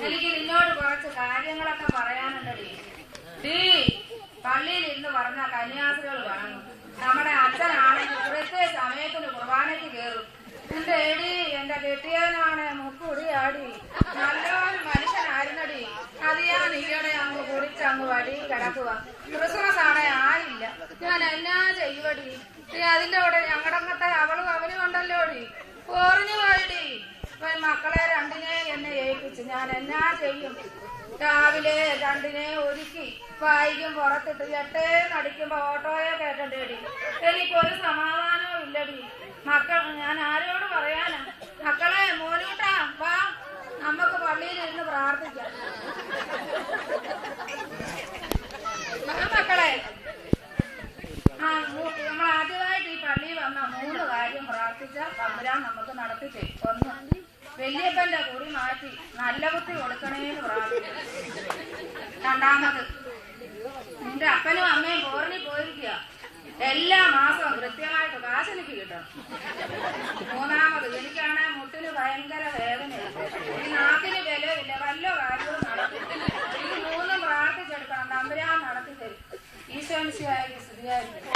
എനിക്ക് നിന്നോട് കുറച്ച് കാര്യങ്ങളൊക്കെ പറയാനുണ്ടടി. പള്ളിയിൽ ഇരുന്ന് പറഞ്ഞ കന്യാസ്ത്രീകൾ വണങ്ങും. നമ്മുടെ അച്ഛനാണെങ്കിൽ കൃത്യ സമയത്തിന് കുർബാനയ്ക്ക് കയറും. എന്റെ എടി എന്റെ കെട്ടിയവനാണ് മുക്കുടിയാടി. നല്ലോണം മനുഷ്യനായിരുന്നടി. അത് ഞാൻ നീയോടെ അങ്ങ് കുടിച്ചങ്ങ് വടി കിടക്കുക. ക്രിസ്മസ് ആണെ ആയില്ല. ഞാൻ എന്നാ ചെയ്യുവടി? അതിന്റെ കൂടെ ഞങ്ങടങ്ങത്തെ അവളും അവനും ഉണ്ടല്ലോടി. കുറഞ്ഞു പോയിടി. മക്കളെ രണ്ടിനെ എന്നെ ഏൽപ്പിച്ചു. ഞാൻ എന്നാ ചെയ്യും? രാവിലെ രണ്ടിനെ ഒരുക്കി വൈകും പുറത്തിട്ട് എട്ടേന്നടിക്കുമ്പോ ഓട്ടോയെ കേട്ടണ്ടേടി. എനിക്കൊരു സമാധാനവും ഇല്ലടി. മക്കൾ ഞാൻ ആരോട് പറയാനാ? മക്കളെ മോനൂട്ടാ വാ, നമുക്ക് പള്ളിയിൽ ഇരുന്ന് പ്രാർത്ഥിക്കാം. മക്കളെ നമ്മൾ ആദ്യമായിട്ട് ഈ പള്ളിയിൽ വന്ന 3 കാര്യം പ്രാർത്ഥിച്ച തമ്പുരാൻ നമുക്ക് നടത്തിച്ചേ. 1, വല്യപ്പന്റെ കുറി മാറ്റി നല്ല ബുദ്ധി കൊടുക്കണേന്ന് പ്രാർത്ഥിക്കും. 2, നിന്റെ അപ്പനും അമ്മയും പോറിഞ്ഞു പോയിരിക്കുക. എല്ലാ മാസവും കൃത്യമായിട്ട് കാശ് എനിക്ക് കിട്ടണം. 3, എനിക്കാണ് മുട്ടിന് ഭയങ്കര വേദനയാണ്. ഈ നാക്കിന് വിലയില്ല. വല്ല കാര്യവും നടക്കും. ഇത് 3 പ്രാർത്ഥിച്ചെടുക്കണം. തമ്പുരാൻ നടത്തി തരും. ഈശോ മിശിഹായ്ക്ക് സ്തുതിയായിരിക്കും.